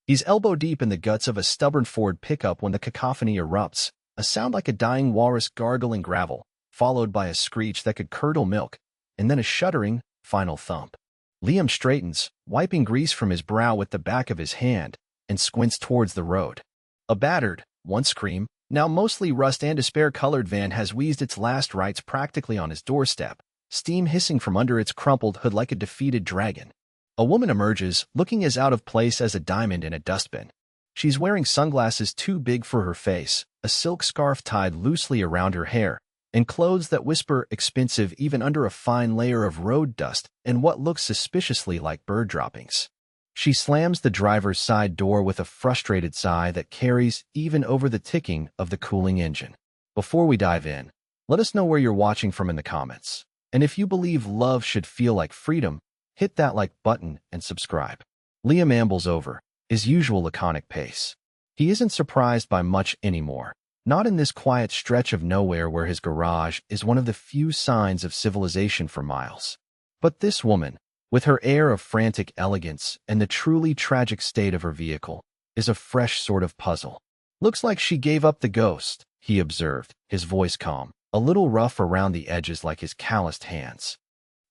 He's elbow-deep in the guts of a stubborn Ford pickup when the cacophony erupts, a sound like a dying walrus gargling gravel, followed by a screech that could curdle milk, and then a shuddering, final thump. Liam straightens, wiping grease from his brow with the back of his hand, and squints towards the road. A battered, once cream, now mostly rust and despair-colored van has wheezed its last rites practically on his doorstep, steam hissing from under its crumpled hood like a defeated dragon. A woman emerges, looking as out of place as a diamond in a dustbin. She's wearing sunglasses too big for her face, a silk scarf tied loosely around her hair, and clothes that whisper expensive even under a fine layer of road dust and what looks suspiciously like bird droppings. She slams the driver's side door with a frustrated sigh that carries even over the ticking of the cooling engine. Before we dive in, let us know where you're watching from in the comments. And if you believe love should feel like freedom, hit that like button and subscribe. Liam ambles over, his usual laconic pace. He isn't surprised by much anymore. Not in this quiet stretch of nowhere where his garage is one of the few signs of civilization for miles. But this woman, with her air of frantic elegance and the truly tragic state of her vehicle, is a fresh sort of puzzle. Looks like she gave up the ghost, he observed, his voice calm, a little rough around the edges like his calloused hands.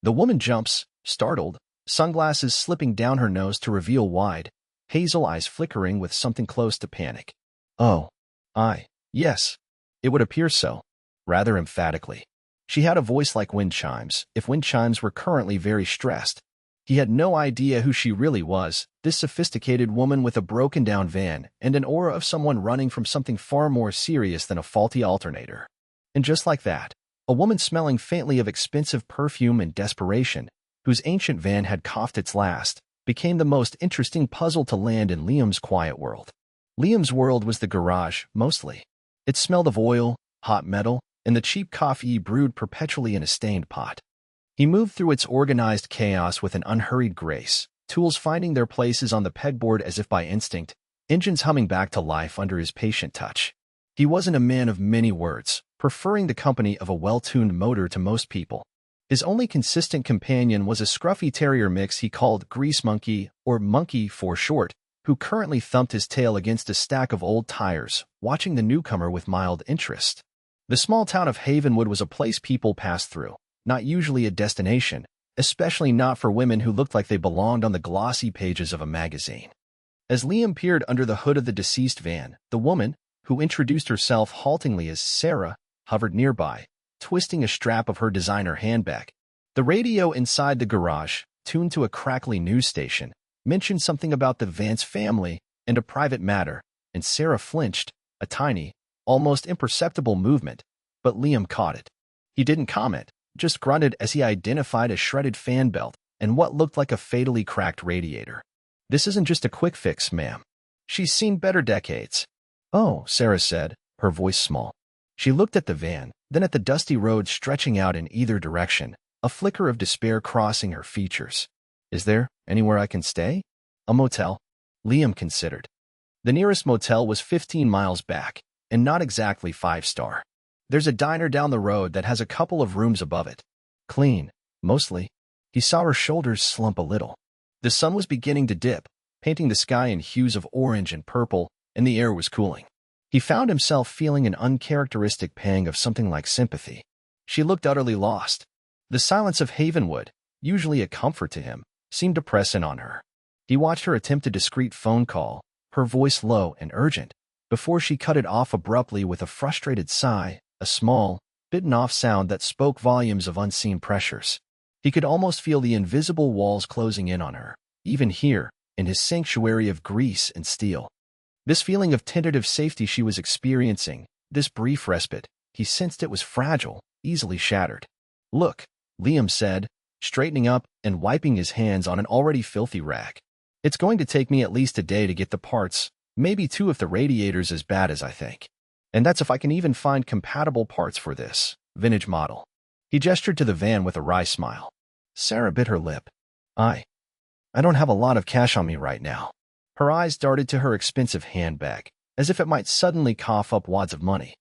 The woman jumps, startled, sunglasses slipping down her nose to reveal wide, hazel eyes flickering with something close to panic. Oh, yes, it would appear so, rather emphatically. She had a voice like wind chimes, if wind chimes were currently very stressed. He had no idea who she really was, this sophisticated woman with a broken-down van and an aura of someone running from something far more serious than a faulty alternator. And just like that, a woman smelling faintly of expensive perfume and desperation, whose ancient van had coughed its last, became the most interesting puzzle to land in Liam's quiet world. Liam's world was the garage, mostly. It smelled of oil, hot metal, and the cheap coffee brewed perpetually in a stained pot. He moved through its organized chaos with an unhurried grace, tools finding their places on the pegboard as if by instinct, engines humming back to life under his patient touch. He wasn't a man of many words, preferring the company of a well-tuned motor to most people. His only consistent companion was a scruffy terrier mix he called Grease Monkey, or Monkey for short, who currently thumped his tail against a stack of old tires, watching the newcomer with mild interest. The small town of Havenwood was a place people passed through, not usually a destination, especially not for women who looked like they belonged on the glossy pages of a magazine. As Liam peered under the hood of the deceased van, the woman, who introduced herself haltingly as Sarah, hovered nearby, twisting a strap of her designer handbag. The radio inside the garage, tuned to a crackly news station, mentioned something about the Vance family and a private matter, and Sarah flinched, a tiny, almost imperceptible movement, but Liam caught it. He didn't comment, just grunted as he identified a shredded fan belt and what looked like a fatally cracked radiator. This isn't just a quick fix, ma'am. She's seen better decades. Oh, Sarah said, her voice small. She looked at the van, then at the dusty road stretching out in either direction, a flicker of despair crossing her features. Is there anywhere I can stay? A motel? Liam considered. The nearest motel was 15 miles back, and not exactly 5-star. There's a diner down the road that has a couple of rooms above it. Clean, mostly. He saw her shoulders slump a little. The sun was beginning to dip, painting the sky in hues of orange and purple, and the air was cooling. He found himself feeling an uncharacteristic pang of something like sympathy. She looked utterly lost. The silence of Havenwood, usually a comfort to him, seemed to press in on her. He watched her attempt a discreet phone call, her voice low and urgent, before she cut it off abruptly with a frustrated sigh, a small, bitten-off sound that spoke volumes of unseen pressures. He could almost feel the invisible walls closing in on her, even here, in his sanctuary of grease and steel. This feeling of tentative safety she was experiencing, this brief respite, he sensed it was fragile, easily shattered. Look, Liam said, straightening up and wiping his hands on an already filthy rag. It's going to take me at least a day to get the parts, maybe 2 if the radiator's as bad as I think. And that's if I can even find compatible parts for this vintage model. He gestured to the van with a wry smile. Sarah bit her lip. I don't have a lot of cash on me right now. Her eyes darted to her expensive handbag, as if it might suddenly cough up wads of money.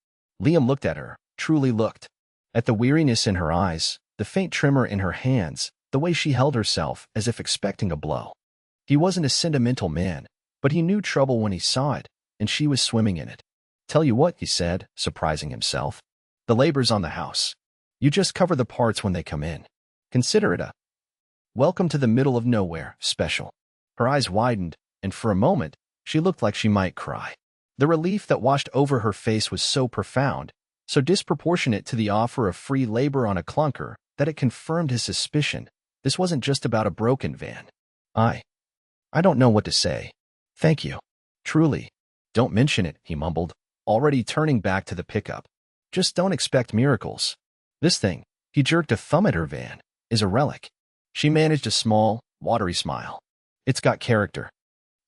Liam looked at her, truly looked. At the weariness in her eyes, the faint tremor in her hands, the way she held herself as if expecting a blow. He wasn't a sentimental man, But he knew trouble when he saw it, and she was swimming in it. "Tell you what," he said, surprising himself. "The labor's on the house. You just cover the parts when they come in. Consider it a welcome to the middle of nowhere special." Her eyes widened, and for a moment, she looked like she might cry. The relief that washed over her face was so profound, so disproportionate to the offer of free labor on a clunker, that it confirmed his suspicion. This wasn't just about a broken van. I don't know what to say. Thank you. Truly. Don't mention it, he mumbled, already turning back to the pickup. Just don't expect miracles. This thing, he jerked a thumb at her van, is a relic. She managed a small, watery smile. It's got character.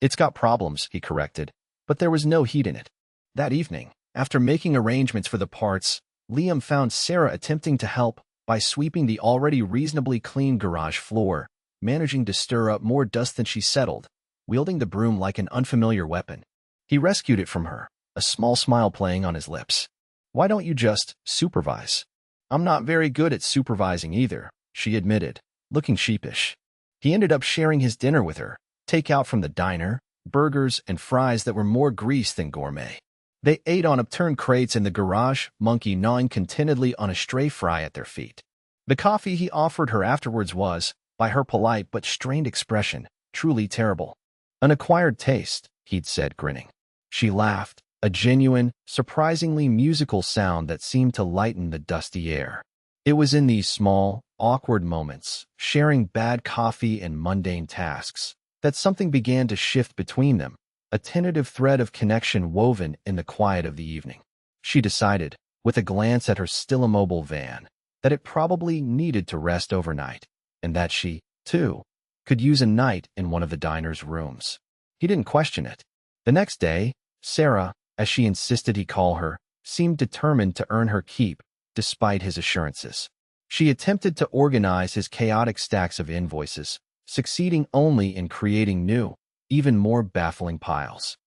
It's got problems, he corrected, but there was no heat in it. That evening, after making arrangements for the parts, Liam found Sarah attempting to help by sweeping the already reasonably clean garage floor, managing to stir up more dust than she settled, wielding the broom like an unfamiliar weapon. He rescued it from her, a small smile playing on his lips. "Why don't you just supervise?" "I'm not very good at supervising either," she admitted, looking sheepish. He ended up sharing his dinner with her, takeout from the diner, burgers and fries that were more grease than gourmet. They ate on upturned crates in the garage, Monkey gnawing contentedly on a stray fry at their feet. The coffee he offered her afterwards was, by her polite but strained expression, truly terrible. "An acquired taste," he'd said, grinning. She laughed, a genuine, surprisingly musical sound that seemed to lighten the dusty air. It was in these small, awkward moments, sharing bad coffee and mundane tasks, that something began to shift between them, a tentative thread of connection woven in the quiet of the evening. She decided, with a glance at her still immobile van, that it probably needed to rest overnight, and that she, too, could use a night in one of the diner's rooms. He didn't question it. The next day, Sarah, as she insisted he call her, seemed determined to earn her keep, despite his assurances. She attempted to organize his chaotic stacks of invoices, succeeding only in creating new, even more baffling piles.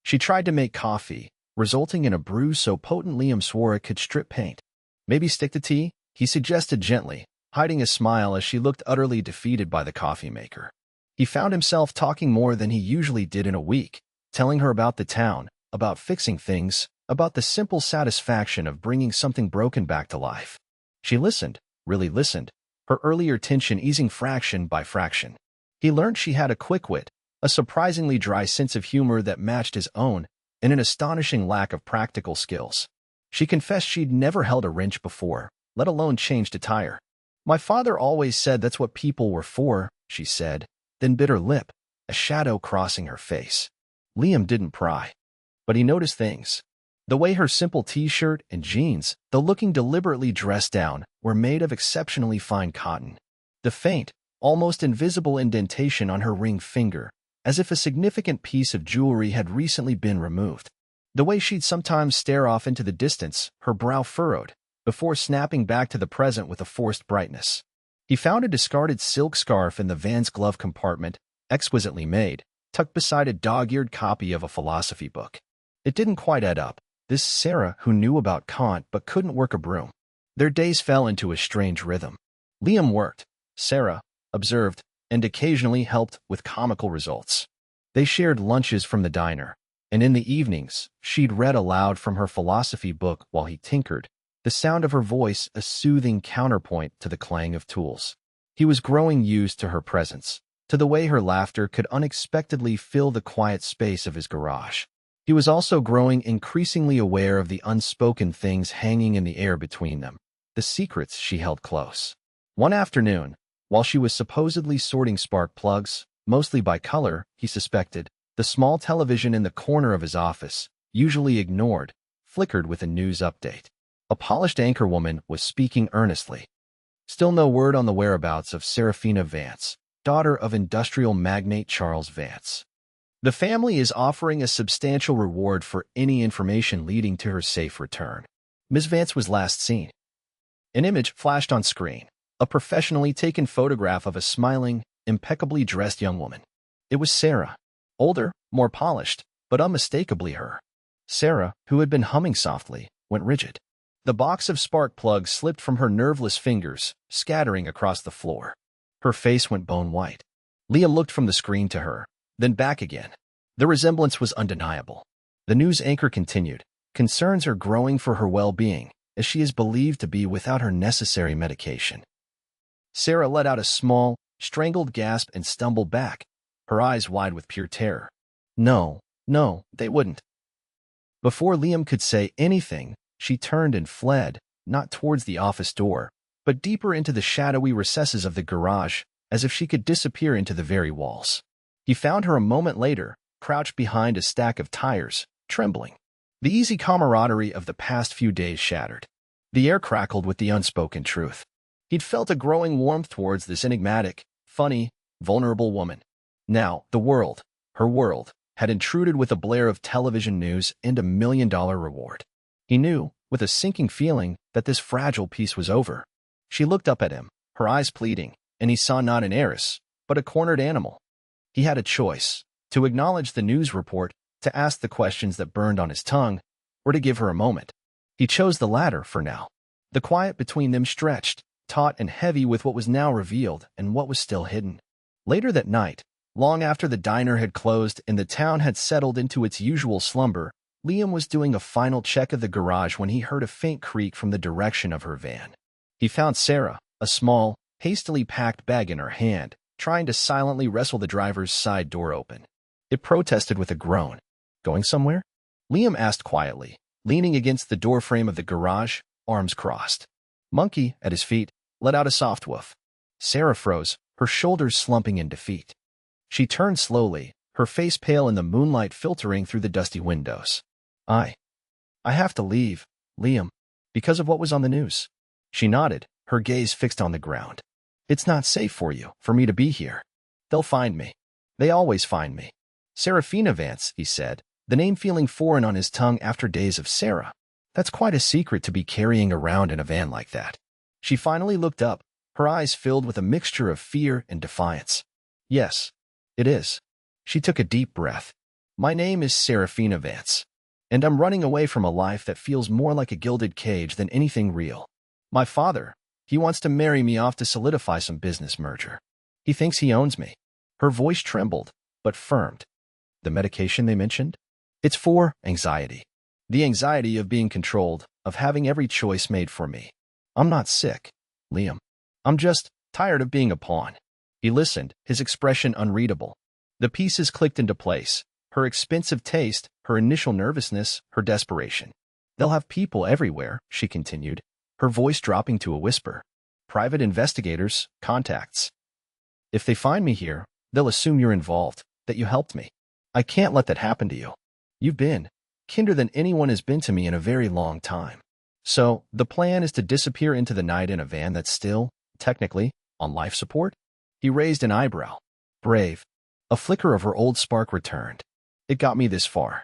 She tried to make coffee, resulting in a brew so potent Liam swore it could strip paint. "Maybe stick to tea?" he suggested gently, hiding a smile as she looked utterly defeated by the coffee maker. He found himself talking more than he usually did in a week, telling her about the town, about fixing things, about the simple satisfaction of bringing something broken back to life. She listened, really listened, her earlier tension easing fraction by fraction. He learned she had a quick wit, a surprisingly dry sense of humor that matched his own, and an astonishing lack of practical skills. She confessed she'd never held a wrench before, let alone changed a tire. "My father always said that's what people were for," she said, then bit her lip, a shadow crossing her face. Liam didn't pry, but he noticed things. The way her simple t-shirt and jeans, though looking deliberately dressed down, were made of exceptionally fine cotton. The faint, almost invisible indentation on her ring finger, as if a significant piece of jewelry had recently been removed. The way she'd sometimes stare off into the distance, her brow furrowed, before snapping back to the present with a forced brightness. He found a discarded silk scarf in the van's glove compartment, exquisitely made, tucked beside a dog-eared copy of a philosophy book. It didn't quite add up. This Sarah who knew about Kant but couldn't work a broom. Their days fell into a strange rhythm. Liam worked, Sarah observed, and occasionally helped with comical results. They shared lunches from the diner, and in the evenings, she'd read aloud from her philosophy book while he tinkered, the sound of her voice a soothing counterpoint to the clang of tools. He was growing used to her presence, to the way her laughter could unexpectedly fill the quiet space of his garage. He was also growing increasingly aware of the unspoken things hanging in the air between them, the secrets she held close. One afternoon, while she was supposedly sorting spark plugs, mostly by color, he suspected, the small television in the corner of his office, usually ignored, flickered with a news update. A polished anchorwoman was speaking earnestly. Still no word on the whereabouts of Serafina Vance, daughter of industrial magnate Charles Vance. The family is offering a substantial reward for any information leading to her safe return. Ms. Vance was last seen. An image flashed on screen, a professionally taken photograph of a smiling, impeccably dressed young woman. It was Sarah. Older, more polished, but unmistakably her. Sarah, who had been humming softly, went rigid. The box of spark plugs slipped from her nerveless fingers, scattering across the floor. Her face went bone white. Liam looked from the screen to her, then back again. The resemblance was undeniable. The news anchor continued. Concerns are growing for her well-being, as she is believed to be without her necessary medication. Sarah let out a small, strangled gasp and stumbled back, her eyes wide with pure terror. No, they wouldn't. Before Liam could say anything, she turned and fled, not towards the office door, but deeper into the shadowy recesses of the garage, as if she could disappear into the very walls. He found her a moment later, crouched behind a stack of tires, trembling. The easy camaraderie of the past few days shattered. The air crackled with the unspoken truth. He'd felt a growing warmth towards this enigmatic, funny, vulnerable woman. Now, the world, her world, had intruded with a blare of television news and $1 million reward. He knew, with a sinking feeling, that this fragile piece was over. She looked up at him, her eyes pleading, and he saw not an heiress, but a cornered animal. He had a choice: to acknowledge the news report, to ask the questions that burned on his tongue, or to give her a moment. He chose the latter for now. The quiet between them stretched, taut and heavy with what was now revealed and what was still hidden. Later that night, long after the diner had closed and the town had settled into its usual slumber, Liam was doing a final check of the garage when he heard a faint creak from the direction of her van. He found Sarah, a small, hastily packed bag in her hand, trying to silently wrestle the driver's side door open. It protested with a groan. "Going somewhere?" Liam asked quietly, leaning against the doorframe of the garage, arms crossed. Monkey, at his feet, let out a soft woof. Sarah froze, her shoulders slumping in defeat. She turned slowly, her face pale in the moonlight filtering through the dusty windows. I have to leave, Liam, because of what was on the news." She nodded, her gaze fixed on the ground. "It's not safe for me to be here. They'll find me. They always find me." "Serafina Vance," he said, the name feeling foreign on his tongue after days of Sarah. "That's quite a secret to be carrying around in a van like that." She finally looked up, her eyes filled with a mixture of fear and defiance. "Yes, it is." She took a deep breath. "My name is Serafina Vance, and I'm running away from a life that feels more like a gilded cage than anything real. My father, he wants to marry me off to solidify some business merger. He thinks he owns me." Her voice trembled, but firmed. "The medication they mentioned? It's for anxiety. The anxiety of being controlled, of having every choice made for me. I'm not sick, Liam. I'm just tired of being a pawn." He listened, his expression unreadable. The pieces clicked into place: her expensive taste, her initial nervousness, her desperation. "They'll have people everywhere," she continued, her voice dropping to a whisper. "Private investigators, contacts. If they find me here, they'll assume you're involved, that you helped me. I can't let that happen to you. You've been kinder than anyone has been to me in a very long time. So, the plan is to disappear into the night in a van that's still, technically, on life support?" He raised an eyebrow. "Brave." A flicker of her old spark returned. "It got me this far.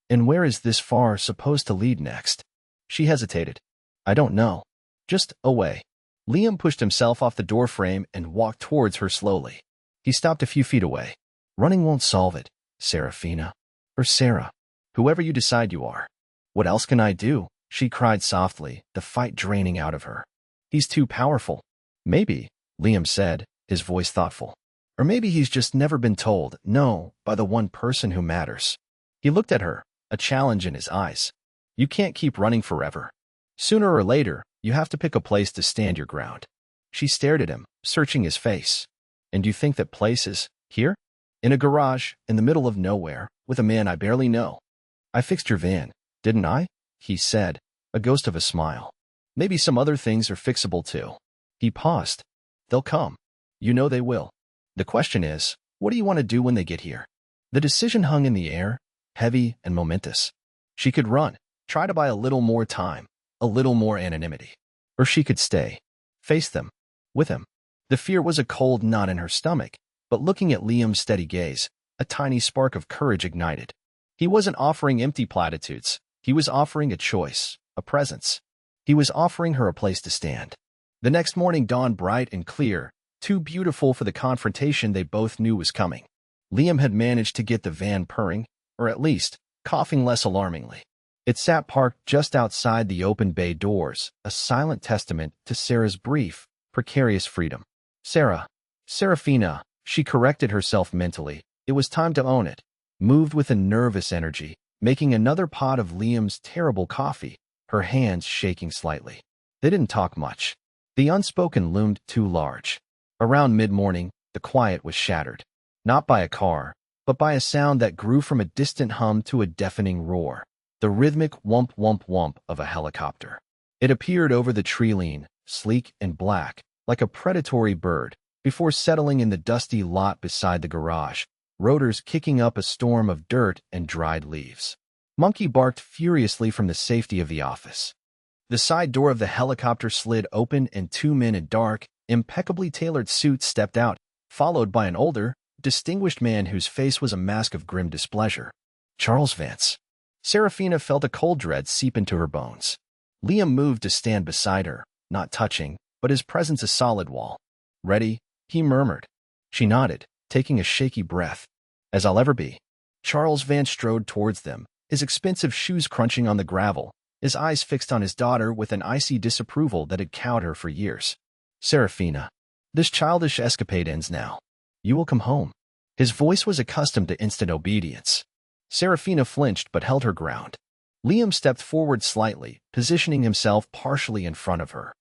And where is this far supposed to lead next?" She hesitated. "I don't know. Just away." Liam pushed himself off the doorframe and walked towards her slowly. He stopped a few feet away. "Running won't solve it, Serafina. Or Sarah. Whoever you decide you are." "What else can I do?" she cried softly, the fight draining out of her. "He's too powerful." "Maybe," Liam said, his voice thoughtful. "Or maybe he's just never been told no by the one person who matters." He looked at her, a challenge in his eyes. "You can't keep running forever. Sooner or later, you have to pick a place to stand your ground." She stared at him, searching his face. "And you think that place is here? In a garage, in the middle of nowhere, with a man I barely know." "I fixed your van, didn't I?" he said, a ghost of a smile. "Maybe some other things are fixable too." He paused. "They'll come. You know they will. The question is, what do you want to do when they get here?" The decision hung in the air, heavy and momentous. She could run, try to buy a little more time, a little more anonymity. Or she could stay, face them, with him. The fear was a cold knot in her stomach, but looking at Liam's steady gaze, a tiny spark of courage ignited. He wasn't offering empty platitudes. He was offering a choice, a presence. He was offering her a place to stand. The next morning dawned bright and clear, too beautiful for the confrontation they both knew was coming. Liam had managed to get the van purring, or at least, coughing less alarmingly. It sat parked just outside the open bay doors, a silent testament to Sarah's brief, precarious freedom. Serafina, she corrected herself mentally. It was time to own it. moved with a nervous energy, making another pot of Liam's terrible coffee, her hands shaking slightly. They didn't talk much. The unspoken loomed too large. Around mid-morning, the quiet was shattered. Not by a car, but by a sound that grew from a distant hum to a deafening roar. The rhythmic whump whump whump of a helicopter. It appeared over the tree line, sleek and black, like a predatory bird, before settling in the dusty lot beside the garage, rotors kicking up a storm of dirt and dried leaves. Monkey barked furiously from the safety of the office. The side door of the helicopter slid open and two men in dark, impeccably tailored suits stepped out, followed by an older, distinguished man whose face was a mask of grim displeasure. Charles Vance. Serafina felt a cold dread seep into her bones. Liam moved to stand beside her, not touching, but his presence a solid wall. "Ready?" he murmured. She nodded, taking a shaky breath. "As I'll ever be." Charles Vance strode towards them, his expensive shoes crunching on the gravel, his eyes fixed on his daughter with an icy disapproval that had cowed her for years. "Serafina, this childish escapade ends now. You will come home." His voice was accustomed to instant obedience. Serafina flinched but held her ground. Liam stepped forward slightly, positioning himself partially in front of her.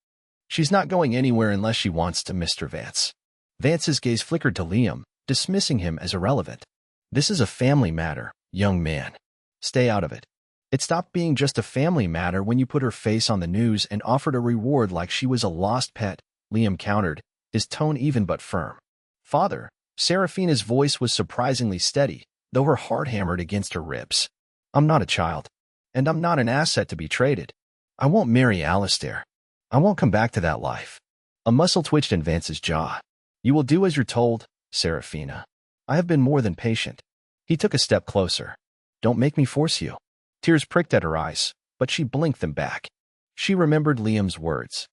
"She's not going anywhere unless she wants to, Mr. Vance." Vance's gaze flickered to Liam, dismissing him as irrelevant. "This is a family matter, young man. Stay out of it." It stopped being just a family matter when you put her face on the news and offered a reward like she was a lost pet, Liam countered, his tone even but firm. "Father," Serafina's voice was surprisingly steady, though her heart hammered against her ribs. "I'm not a child, and I'm not an asset to be traded. I won't marry Alistair. I won't come back to that life." A muscle twitched in Vance's jaw. "You will do as you're told, Serafina. I have been more than patient." He took a step closer. "Don't make me force you." Tears pricked at her eyes, but she blinked them back. She remembered Liam's words.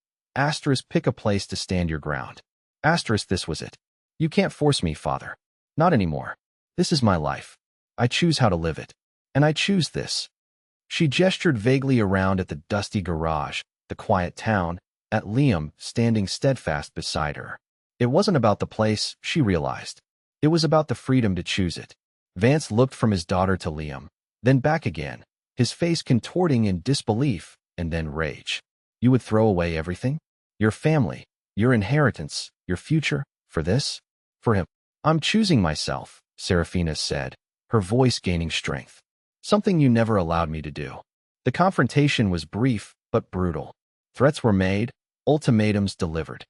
Pick a place to stand your ground. This was it. "You can't force me, father. Not anymore. This is my life. I choose how to live it. And I choose this." She gestured vaguely around at the dusty garage, the quiet town, at Liam standing steadfast beside her. It wasn't about the place, she realized. It was about the freedom to choose it. Vance looked from his daughter to Liam, then back again, his face contorting in disbelief and then rage. "You would throw away everything? Your family, your inheritance, your future, for this? For him?" "I'm choosing myself," Serafina said, her voice gaining strength. "Something you never allowed me to do." The confrontation was brief but brutal. Threats were made, ultimatums delivered.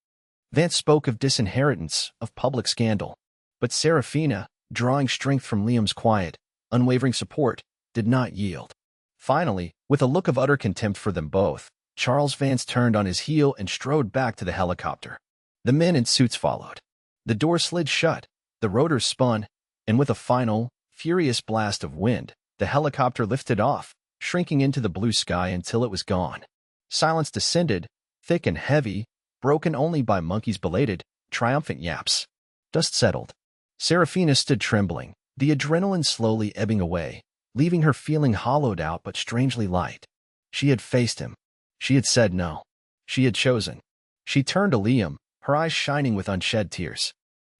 Vance spoke of disinheritance, of public scandal. But Serafina, drawing strength from Liam's quiet, unwavering support, did not yield. Finally, with a look of utter contempt for them both, Charles Vance turned on his heel and strode back to the helicopter. The men in suits followed. The door slid shut, the rotors spun, and with a final, furious blast of wind, the helicopter lifted off, shrinking into the blue sky until it was gone. Silence descended, thick and heavy, broken only by Monkey's belated, triumphant yaps. Dust settled. Serafina stood trembling, the adrenaline slowly ebbing away, leaving her feeling hollowed out but strangely light. She had faced him. She had said no. She had chosen. She turned to Liam, her eyes shining with unshed tears.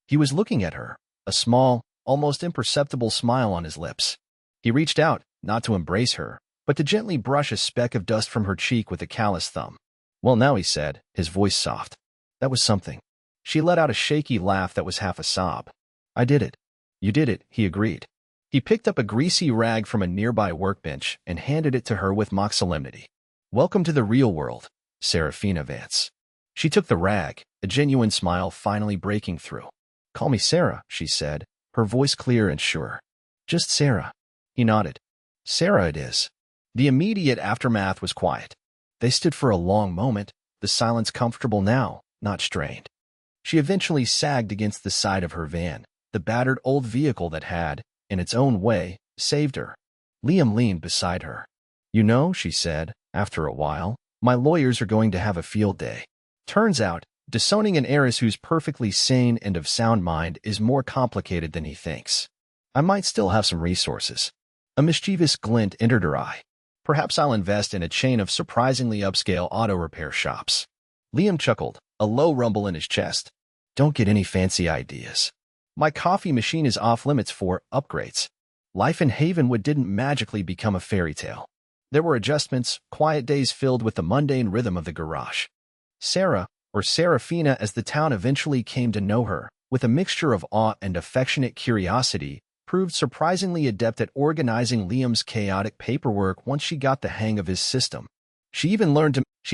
He was looking at her, a small, almost imperceptible smile on his lips. He reached out, not to embrace her, but to gently brush a speck of dust from her cheek with a callous thumb. "Well now," he said, his voice soft. "That was something." She let out a shaky laugh that was half a sob. "I did it." "You did it," he agreed. He picked up a greasy rag from a nearby workbench and handed it to her with mock solemnity. "Welcome to the real world, Serafina Vance." She took the rag, a genuine smile finally breaking through. "Call me Sarah," she said, her voice clear and sure. "Just Sarah." He nodded. "Sarah it is." The immediate aftermath was quiet. They stood for a long moment, the silence comfortable now, not strained. She eventually sagged against the side of her van, the battered old vehicle that had, in its own way, saved her. Liam leaned beside her. "You know," she said, after a while, "my lawyers are going to have a field day. Turns out, disowning an heiress who's perfectly sane and of sound mind is more complicated than he thinks. I might still have some resources." A mischievous glint entered her eye. "Perhaps I'll invest in a chain of surprisingly upscale auto repair shops." Liam chuckled, a low rumble in his chest. "Don't get any fancy ideas. My coffee machine is off limits for upgrades." Life in Havenwood didn't magically become a fairy tale. There were adjustments, quiet days filled with the mundane rhythm of the garage. Sarah, or Serafina as the town eventually came to know her, with a mixture of awe and affectionate curiosity, proved surprisingly adept at organizing Liam's chaotic paperwork once she got the hang of his system. She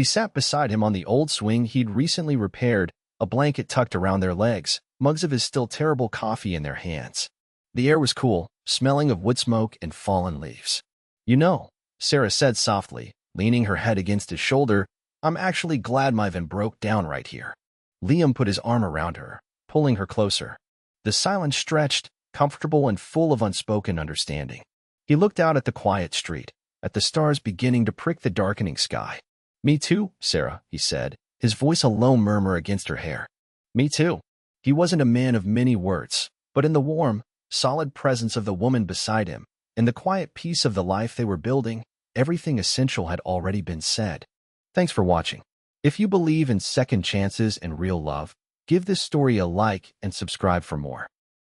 sat beside him on the old swing he'd recently repaired, a blanket tucked around their legs, mugs of his still terrible coffee in their hands. The air was cool, smelling of wood smoke and fallen leaves. "You know," Sarah said softly, leaning her head against his shoulder, "I'm actually glad my van broke down right here." Liam put his arm around her, pulling her closer. The silence stretched, comfortable and full of unspoken understanding. He looked out at the quiet street, at the stars beginning to prick the darkening sky. "Me too, Sarah," he said, his voice a low murmur against her hair. "Me too." He wasn't a man of many words, but in the warm, solid presence of the woman beside him, in the quiet peace of the life they were building, everything essential had already been said. Thanks for watching. If you believe in second chances and real love, give this story a like and subscribe for more.